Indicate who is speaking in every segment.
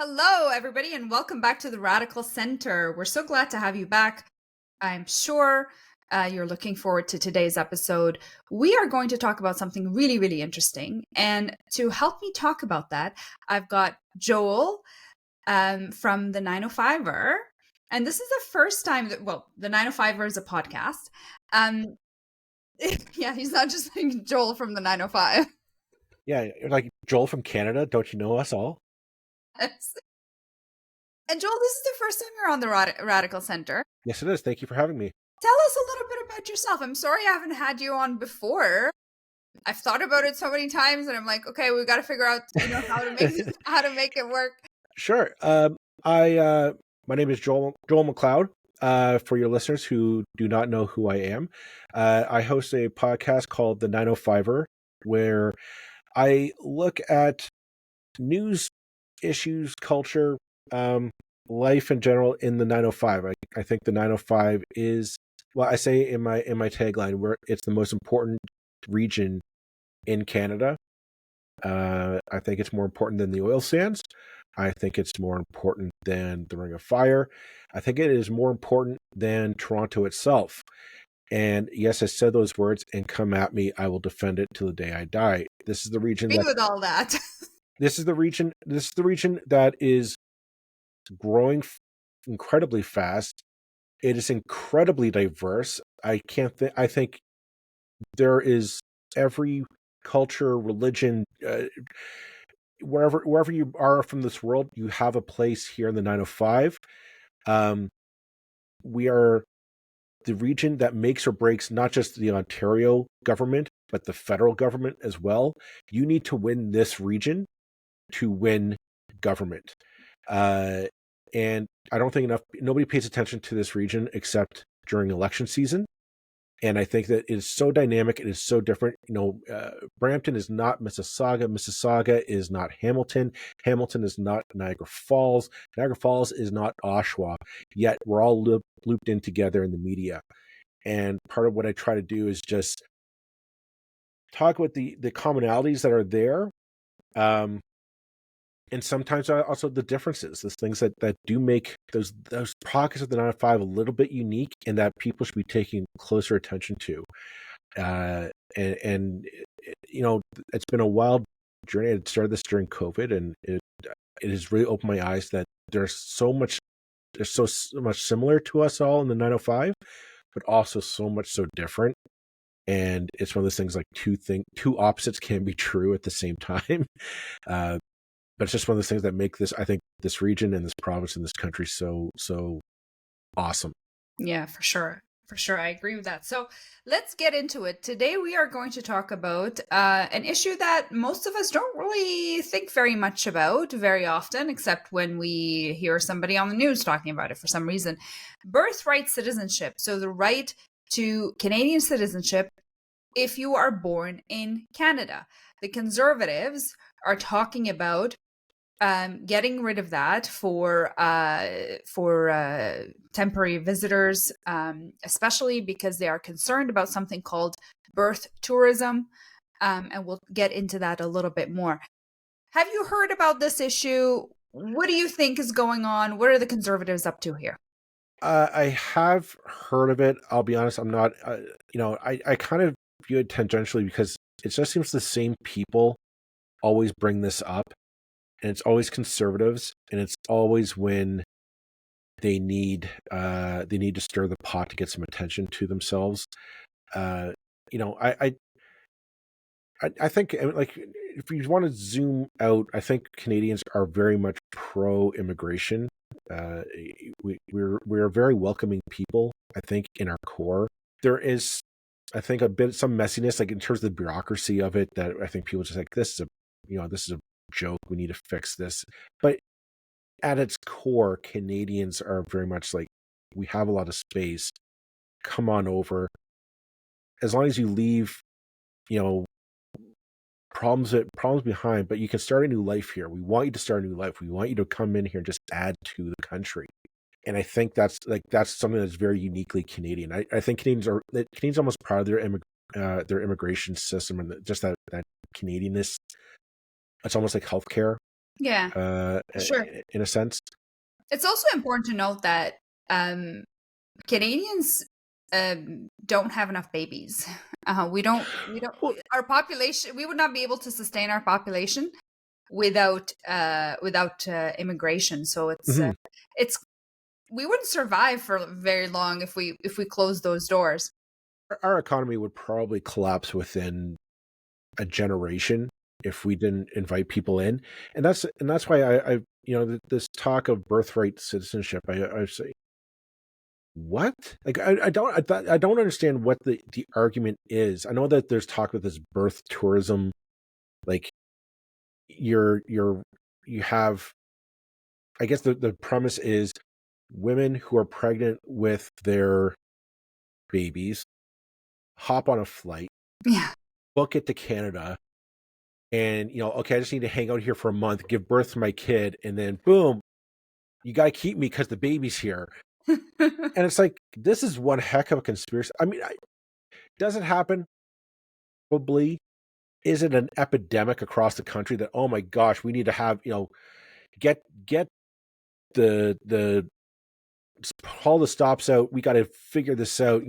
Speaker 1: Hello, everybody, and welcome back to the Radical Center. We're so glad to have you back. I'm sure you're looking forward to today's episode. We are going to talk about something really, really interesting. And to help me talk about that, I've got Joel from the 905er. And this is the first time that, the 905er is a podcast. Yeah, he's not just like Joel from the 905.
Speaker 2: Yeah, like Joel from Canada. Don't you know us all?
Speaker 1: Yes. And Joel, this is the first time you're on the Radical Center.
Speaker 2: Yes, it is. Thank you for having me.
Speaker 1: Tell us a little bit about yourself. I'm sorry I haven't had you on before. I've thought about it so many times, and I'm like, okay, we've got to figure out, how to make it work.
Speaker 2: Sure. My name is Joel McLeod. For your listeners who do not know who I am, I host a podcast called the 905er, where I look at news, issues, culture, life in general in the 905. I think the 905 is, well, I say in my tagline, where it's the most important region in Canada. I think it's more important than the oil sands. I think it's more important than the Ring of Fire. I think it is more important than Toronto itself. And yes, I said those words, and come at me, I will defend it till the day I die. This is the region
Speaker 1: with all that.
Speaker 2: This is the region that is growing incredibly fast. It is incredibly diverse. I think there is every culture, religion, wherever you are from this world, you have a place here in the 905. We are the region that makes or breaks not just the Ontario government, but the federal government as well. You need to win this region to win government. And I don't think nobody pays attention to this region except during election season. And I think that it is so dynamic. It is so different. Brampton is not Mississauga. Mississauga is not Hamilton. Hamilton is not Niagara Falls. Niagara Falls is not Oshawa. Yet we're all looped in together in the media. And part of what I try to do is just talk about the commonalities that are there. And sometimes also the differences, those things that do make those pockets of the 905 a little bit unique, and that people should be taking closer attention to. And it's been a wild journey. I started this during COVID, and it has really opened my eyes that there's so much similar to us all in the 905, but also so much so different. And it's one of those things like two opposites can be true at the same time. But it's just one of those things that make this, I think, this region and this province and this country so awesome.
Speaker 1: Yeah, for sure. For sure. I agree with that. So let's get into it. Today, we are going to talk about an issue that most of us don't really think very much about very often, except when we hear somebody on the news talking about it for some reason. Birthright citizenship. So the right to Canadian citizenship if you are born in Canada. The Conservatives are talking about getting rid of that for temporary visitors, especially because they are concerned about something called birth tourism, and we'll get into that a little bit more. Have you heard about this issue? What do you think is going on? What are the Conservatives up to here?
Speaker 2: I have heard of it. I'll be honest, I'm not. I kind of view it tangentially because it just seems the same people always bring this up. And it's always Conservatives, and it's always when they need to stir the pot to get some attention to themselves. I think, like, if you want to zoom out, I think Canadians are very much pro-immigration. We're a very welcoming people. I think in our core there is, I think, some messiness, like in terms of the bureaucracy of it, that I think people just like, this is a joke, we need to fix this. But at its core, Canadians are very much like, we have a lot of space, come on over. As long as you leave problems behind, but you can start a new life here. We want you to start a new life. We want you to come in here and just add to the country. And I think that's something that's very uniquely Canadian. I think Canadians are almost proud of their immigration system, and just that Canadianness. It's almost like healthcare.
Speaker 1: Yeah, sure.
Speaker 2: in a sense.
Speaker 1: It's also important to note that Canadians don't have enough babies. We don't,
Speaker 2: Well,
Speaker 1: our population, we would not be able to sustain our population without immigration. So
Speaker 2: mhm.
Speaker 1: it's we wouldn't survive for very long if we close those doors.
Speaker 2: Our economy would probably collapse within a generation if we didn't invite people in, and that's why I this talk of birthright citizenship. I say what? Like I don't understand what the argument is. I know that there's talk of this birth tourism, like you're you have. I guess the premise is women who are pregnant with their babies hop on a flight,
Speaker 1: Yeah.
Speaker 2: book it to Canada, and okay, I just need to hang out here for a month, give birth to my kid, and then boom, you got to keep me because the baby's here. And it's like, this is one heck of a conspiracy. I mean, does it happen? Probably. Is it an epidemic across the country that, oh my gosh, we need to have, get the all the stops out. We got to figure this out,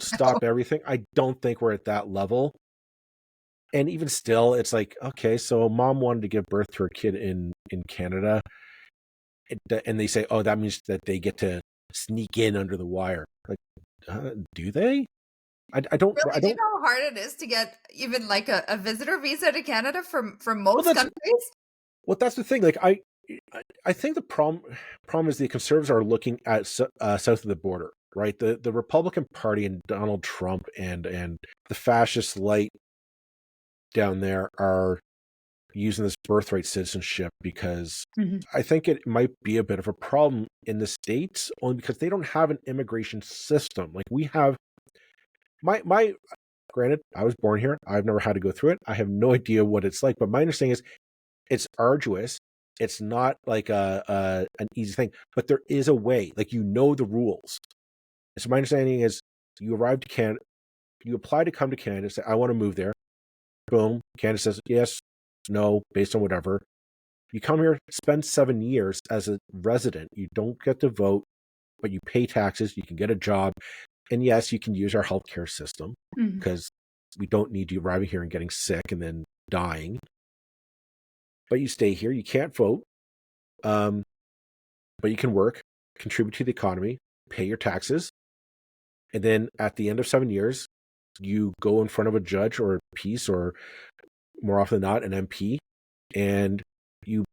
Speaker 2: stop everything. I don't think we're at that level. And even still, it's like, okay, so mom wanted to give birth to her kid in Canada, and they say, oh, that means that they get to sneak in under the wire. Like, do they? I
Speaker 1: Really, do you
Speaker 2: don't.
Speaker 1: know how hard it is to get even like a visitor visa to Canada from
Speaker 2: Well,
Speaker 1: most countries?
Speaker 2: that's the thing. Like, I think the problem is the conservatives are looking at south of the border, right? The Republican Party and Donald Trump and the fascist light down there are using this birthright citizenship because
Speaker 1: Mhm.
Speaker 2: I think it might be a bit of a problem in the States, only because they don't have an immigration system like we have. My granted, I was born here. I've never had to go through it. I have no idea what it's like, but my understanding is it's arduous. It's not like an easy thing, but there is a way. Like, the rules. So my understanding is you arrive to Canada, you apply to come to Canada, say I want to move there. Boom, Canada says yes, no, based on whatever. You come here, spend 7 years as a resident. You don't get to vote, but you pay taxes. You can get a job, and yes, you can use our healthcare system
Speaker 1: Mhm.
Speaker 2: because we don't need you arriving here and getting sick and then dying. But you stay here. You can't vote, um, but you can work, contribute to the economy, pay your taxes, and then at the end of 7 years, you go in front of a judge or a peace, or more often than not, an MP, and you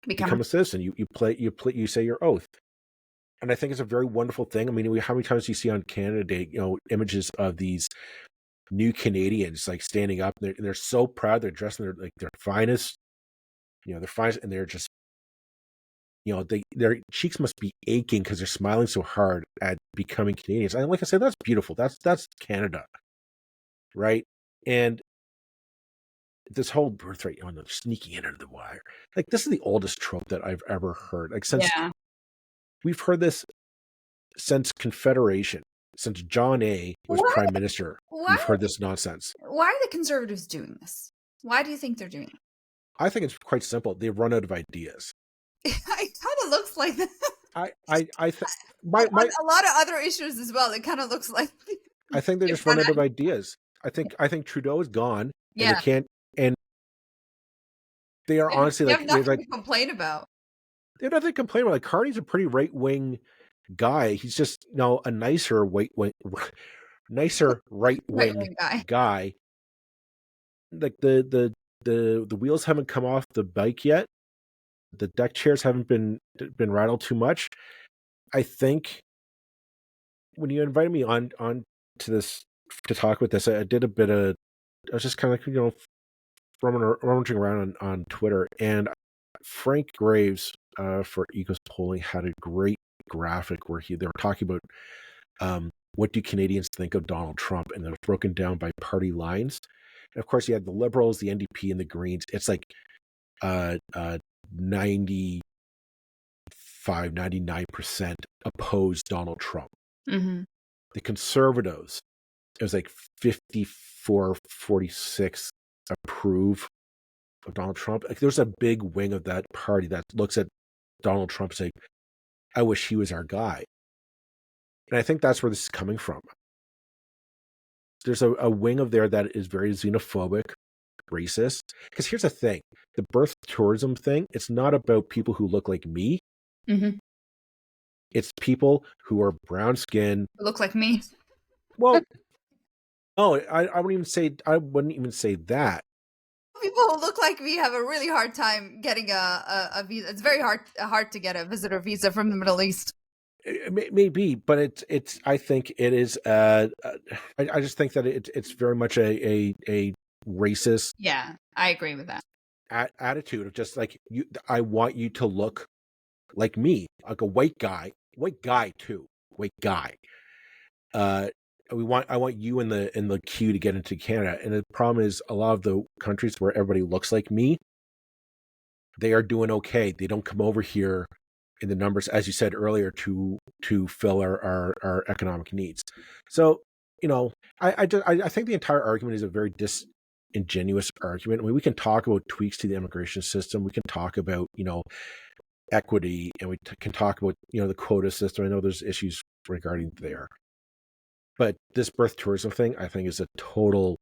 Speaker 1: Become
Speaker 2: become a citizen. You say your oath. And I think it's a very wonderful thing. I mean, how many times do you see on Canada Day, images of these new Canadians like standing up, and they're so proud. They're dressed in their finest, their finest, and they're just, their cheeks must be aching because they're smiling so hard at becoming Canadians. And like I said, that's beautiful. That's Canada, right? And this whole birthright, the sneaking in under the wire, like this is the oldest trope that I've ever heard. Like, since
Speaker 1: yeah.
Speaker 2: we've heard this since Confederation, since John A. was
Speaker 1: Why
Speaker 2: prime minister,
Speaker 1: why
Speaker 2: we've heard this nonsense.
Speaker 1: why are the conservatives doing this? Why do you think they're doing it?
Speaker 2: I think it's quite simple. They've run out of ideas.
Speaker 1: It kind of looks like that.
Speaker 2: I think
Speaker 1: On
Speaker 2: my
Speaker 1: a lot of other issues as well. It kind of looks like
Speaker 2: I think they
Speaker 1: they've
Speaker 2: just
Speaker 1: run
Speaker 2: run out
Speaker 1: out
Speaker 2: of
Speaker 1: of-
Speaker 2: ideas. I think Trudeau is gone, and they
Speaker 1: Yeah,
Speaker 2: can't. And they are honestly
Speaker 1: you have
Speaker 2: like
Speaker 1: nothing to complain about.
Speaker 2: they have nothing to complain about. Like, Carney's a pretty right wing guy. He's just a nicer nicer right
Speaker 1: Right
Speaker 2: wing
Speaker 1: wing guy.
Speaker 2: guy. Like the wheels haven't come off the bike yet. The deck chairs haven't been rattled too much. I think when you invited me on to this to talk with this, I did a bit of. I was just kind of like rummaging around on Twitter, and Frank Graves for Ecos Polling had a great graphic where they were talking about what do Canadians think of Donald Trump, and it was broken down by party lines. And of course, you had the Liberals, the NDP, and the Greens. It's like 99% opposed Donald Trump.
Speaker 1: Hmm.
Speaker 2: The Conservatives, it was like 54-46 approve of Donald Trump. Like, there's a big wing of that party that looks at Donald Trump and say, I wish he was our guy. And I think that's where this is coming from. There's a wing of there that is very xenophobic, racist. Because here's the thing, the birth tourism thing, it's not about people who look like me.
Speaker 1: Mm-hmm.
Speaker 2: It's people who are brown skinned.
Speaker 1: Look like me.
Speaker 2: Well, no, I wouldn't even say that.
Speaker 1: People who look like me have a really hard time getting a visa. It's very hard to get a visitor visa from the Middle East.
Speaker 2: It may be, but it's. I think it is. I just think that it's very much a racist.
Speaker 1: Yeah, I agree with that.
Speaker 2: Attitude of just like you. I want you to look like me, like a white guy too, white guy. I want you in the queue to get into Canada, and the problem is a lot of the countries where everybody looks like me, they are doing okay. They don't come over here in the numbers, as you said earlier, to fill our economic needs. So, I think the entire argument is a very disingenuous argument. I mean, we can talk about tweaks to the immigration system. We can talk about, equity, and we can talk about, the quota system. I know there's issues regarding there. But this birth tourism thing, I think, is a total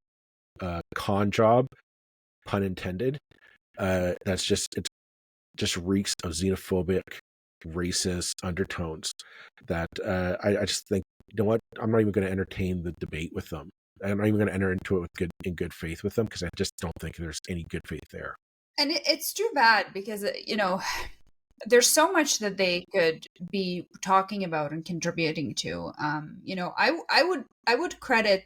Speaker 2: con job, pun intended. It just reeks of xenophobic, racist undertones that I just think, you know what, I'm not even going to entertain the debate with them. I'm not even going to enter into it in good faith with them, because I just don't think there's any good faith there.
Speaker 1: And it's too bad because, there's so much that they could be talking about and contributing to. I would credit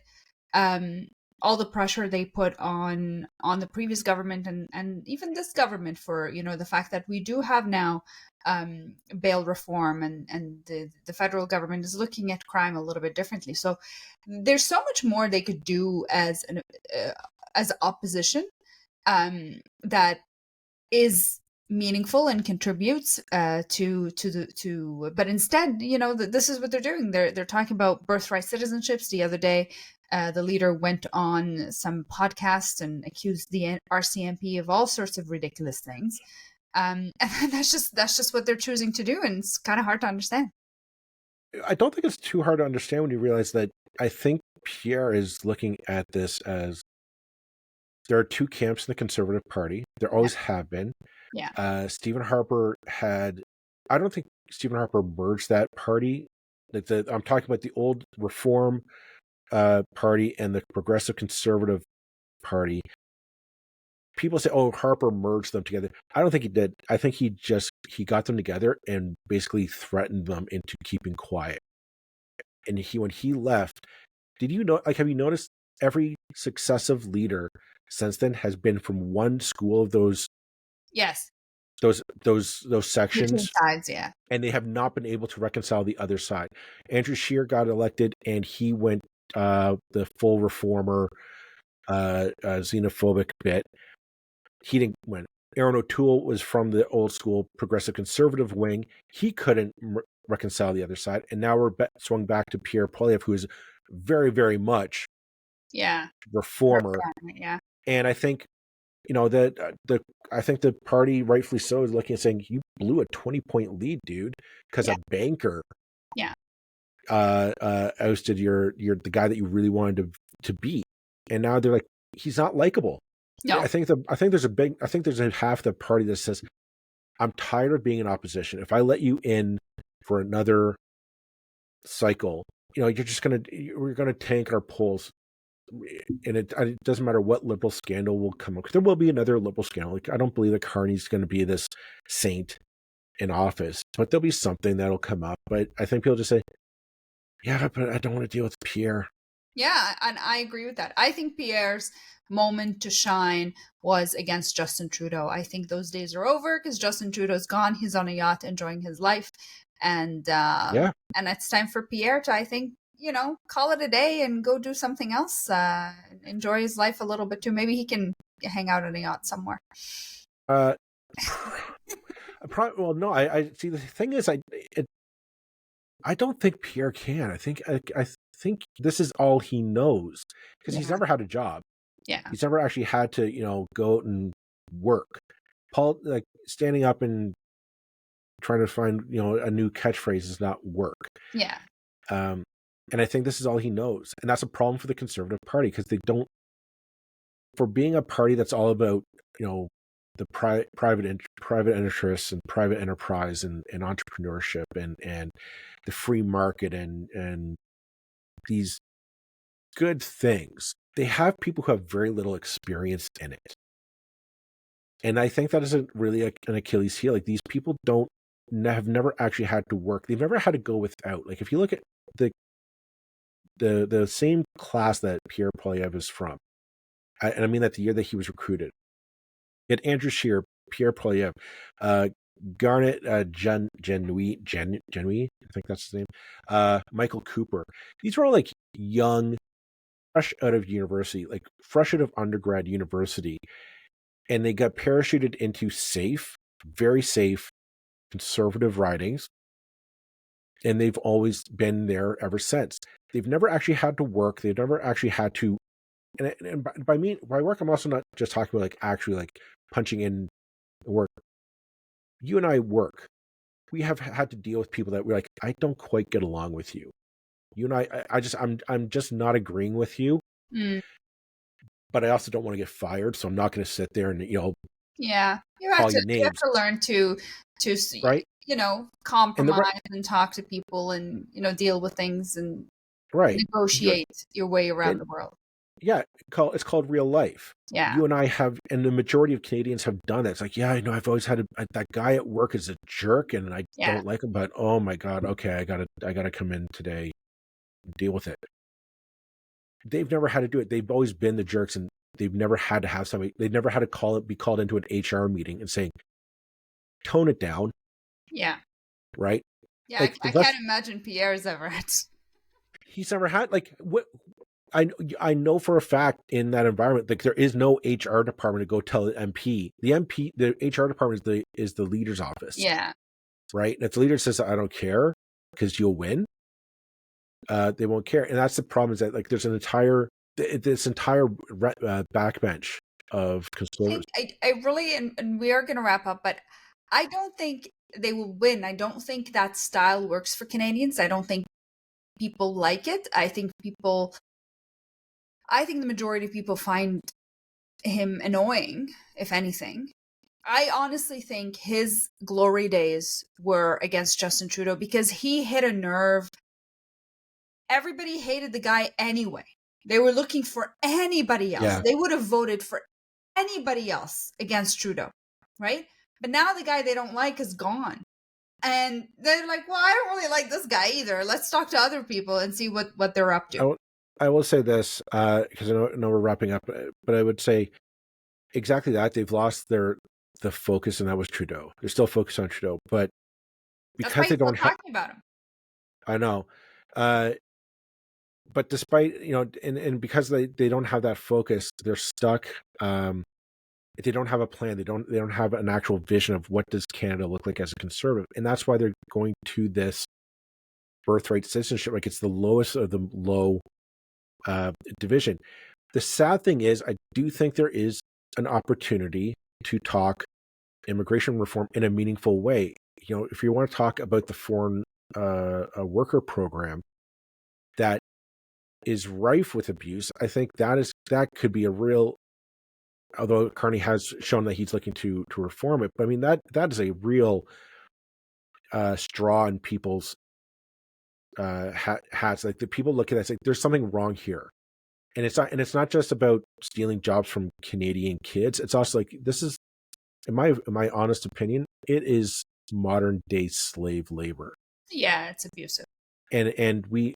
Speaker 1: all the pressure they put on the previous government and even this government for, the fact that we do have now bail reform, and the federal government is looking at crime a little bit differently. So there's so much more they could do as opposition that is meaningful and contributes but instead, this is what they're doing. They're talking about birthright citizenships. The other day, the leader went on some podcast and accused the RCMP of all sorts of ridiculous things, and that's just what they're choosing to do, and it's kind of hard to understand.
Speaker 2: I don't think it's too hard to understand when you realize that I think Pierre is looking at this as there are two camps in the Conservative Party. There always have been.
Speaker 1: Yeah.
Speaker 2: Stephen Harper I don't think Stephen Harper merged that party. I'm talking about the old Reform Party and the Progressive Conservative Party. People say, "Oh, Harper merged them together." I don't think he did. I think he got them together and basically threatened them into keeping quiet. And when he left, have you noticed every successive leader since then has been from one school of those
Speaker 1: Yes.
Speaker 2: those sections,
Speaker 1: sides, yeah.
Speaker 2: and they have not been able to reconcile the other side. Andrew Scheer got elected, and he went the full reformer, xenophobic bit. He didn't win. Aaron O'Toole was from the old school progressive conservative wing. He couldn't reconcile the other side, and now we're swung back to Pierre Poilievre, who is very, very much reformer.
Speaker 1: Yeah.
Speaker 2: And I think, I think the party, rightfully so, is looking and saying, you blew a 20-point lead, dude, because a banker ousted the guy that you really wanted to beat. And now they're like, he's not likable.
Speaker 1: No.
Speaker 2: I think there's a half the party that says, I'm tired of being in opposition. If I let you in for another cycle, we're gonna tank our polls. And it doesn't matter what liberal scandal will come up. There will be another liberal scandal. Like, I don't believe that Carney's going to be this saint in office, but there'll be something that'll come up. But I think people just say, yeah, but I don't want to deal with Pierre.
Speaker 1: Yeah, and I agree with that. I think Pierre's moment to shine was against Justin Trudeau. I think those days are over because Justin Trudeau's gone. He's on a yacht enjoying his life. And and it's time for Pierre to, I think, call it a day and go do something else. Enjoy his life a little bit too. Maybe he can hang out on a yacht somewhere.
Speaker 2: Well, no. I see. The thing is, I don't think Pierre can. I think this is all he knows, because he's never had a job.
Speaker 1: Yeah,
Speaker 2: he's never actually had to, go out and work. Paul, like standing up and trying to find, a new catchphrase is not work.
Speaker 1: Yeah.
Speaker 2: And I think this is all he knows. And that's a problem for the Conservative Party, because they don't, for being a party that's all about, the private interests and private enterprise and entrepreneurship and the free market and these good things, they have people who have very little experience in it. And I think that is really an Achilles heel. Like, these people have never actually had to work. They've never had to go without. Like, if you look at the same class that Pierre Poilievre is from, and I mean that the year that he was recruited, you had Andrew Scheer, Pierre Poilievre, Garnet Genouille, I think that's his name, Michael Cooper. These were all like young, fresh out of university, like fresh out of undergrad university, and they got parachuted into safe, very safe, conservative ridings, and they've always been there ever since. They've never actually had to work. They've never actually had to, and by work, I'm also not just talking about like actually like punching in work. You and I work. We have had to deal with people that we're like, I don't quite get along with you. You and I'm just not agreeing with you.
Speaker 1: Mm.
Speaker 2: But I also don't want to get fired, so I'm not going to sit there and
Speaker 1: Yeah,
Speaker 2: call you
Speaker 1: you have
Speaker 2: names,
Speaker 1: to learn to
Speaker 2: right? And
Speaker 1: compromise and talk to people and deal with things and
Speaker 2: right,
Speaker 1: negotiate your way around
Speaker 2: and
Speaker 1: the world.
Speaker 2: yeah, it's called real life.
Speaker 1: Yeah,
Speaker 2: You and I have, and the majority of Canadians have done that. It's like, yeah, I know, I've always had that guy at work is a jerk, and I
Speaker 1: yeah,
Speaker 2: don't like him, but oh my god, okay, I gotta come in today and deal with it. They've never had to do it. They've always been the jerks, and they've never had to have somebody. They've never had to be called into an HR meeting and saying, tone it down,
Speaker 1: yeah,
Speaker 2: right?
Speaker 1: yeah.
Speaker 2: Like,
Speaker 1: I can't imagine Pierre's ever had.
Speaker 2: he's never had, like, what I know for a fact in that environment, like, there is no HR department to go tell the MP. The HR department is the leader's office,
Speaker 1: Yeah,
Speaker 2: right? And if the leader says, I don't care because you'll win, they won't care. And that's the problem, is that like there's this entire backbench of conservatives.
Speaker 1: I really, and we are going to wrap up, but I don't think they will win. I don't think that style works for Canadians. I don't think people like it. I think the majority of people find him annoying, if anything. I honestly think his glory days were against Justin Trudeau because he hit a nerve. Everybody hated the guy anyway. They were looking for anybody else.
Speaker 2: Yeah.
Speaker 1: They would have voted for anybody else against Trudeau, right? But now the guy they don't like is gone. And they're like, well, I don't really like this guy either. Let's talk to other people and see what they're up to.
Speaker 2: I will say this, because I know we're wrapping up, but I would say exactly that. They've lost the focus, and that was Trudeau. They're still focused on Trudeau, but because they don't have,
Speaker 1: talking about him.
Speaker 2: I know, but despite, and because they don't have that focus, they're stuck. They don't have a plan. They don't have an actual vision of what does Canada look like as a conservative, and that's why they're going to this birthright citizenship. Like, it's the lowest of the low division. The sad thing is, I do think there is an opportunity to talk immigration reform in a meaningful way. If you want to talk about the foreign worker program that is rife with abuse, I think that could be a real. Although Carney has shown that he's looking to reform it, but I mean that is a real straw in people's hats. Like, the people look at it, it's like there's something wrong here, and it's not just about stealing jobs from Canadian kids. It's also like, this is, in my honest opinion, it is modern day slave labor.
Speaker 1: Yeah, it's abusive.
Speaker 2: And we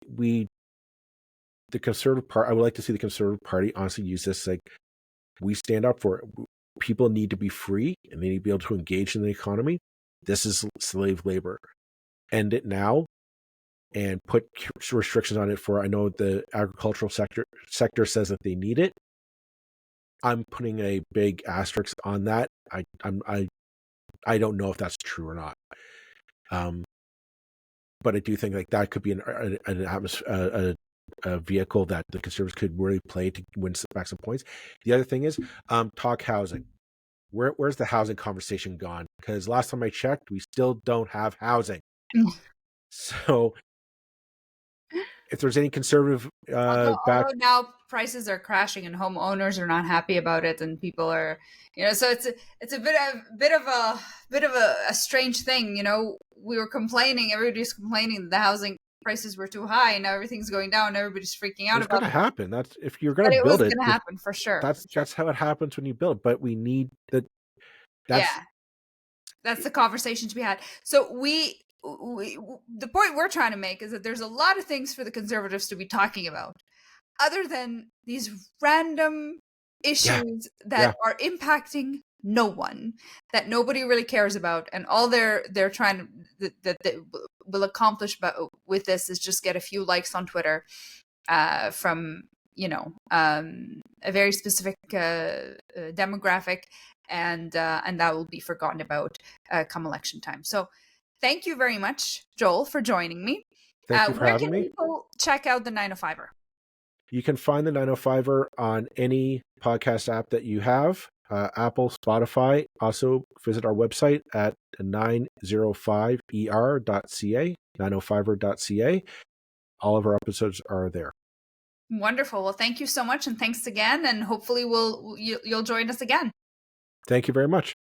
Speaker 2: the Conservative Party, I would like to see the Conservative Party honestly use this, like, we stand up for it. People need to be free, and they need to be able to engage in the economy. This is slave labor. End it now, and put restrictions on it for, I know the agricultural sector says that they need it. I'm putting a big asterisk on that. I don't know if that's true or not. But I do think, like, that could be an atmosphere, a vehicle that the Conservatives could really play to win back some points. The other thing is, talk housing. where's the housing conversation gone? Because last time I checked, we still don't have housing. So if there's any conservative
Speaker 1: Although now prices are crashing and homeowners are not happy about it, and people are, so it's a bit of a strange thing. We were complaining, everybody's complaining that the housing prices were too high, and now everything's going down. Everybody's freaking
Speaker 2: it
Speaker 1: out
Speaker 2: was going
Speaker 1: about
Speaker 2: to
Speaker 1: it,
Speaker 2: happen. That's if you're going
Speaker 1: but
Speaker 2: to
Speaker 1: it was
Speaker 2: build it.
Speaker 1: going to happen for sure.
Speaker 2: That's how it happens when you build. But we need that. That's
Speaker 1: Yeah, that's the conversation to be had. So the point we're trying to make is that there's a lot of things for the conservatives to be talking about other than these random
Speaker 2: yeah,
Speaker 1: issues that
Speaker 2: yeah.
Speaker 1: are impacting no one, that nobody really cares about, and all they're trying to that they will accomplish with this is just get a few likes on Twitter from a very specific demographic, and that will be forgotten about come election time. So thank you very much, Joel, for joining me.
Speaker 2: Thank you for
Speaker 1: Where
Speaker 2: having
Speaker 1: can
Speaker 2: me.
Speaker 1: people check out the 905er?
Speaker 2: You can find the 905er on any podcast app that you have, Apple, Spotify. Also, visit our website at 905er.ca, 905er.ca. All of our episodes are there.
Speaker 1: Wonderful. Well, thank you so much, and thanks again, and hopefully you'll join us again.
Speaker 2: Thank you very much.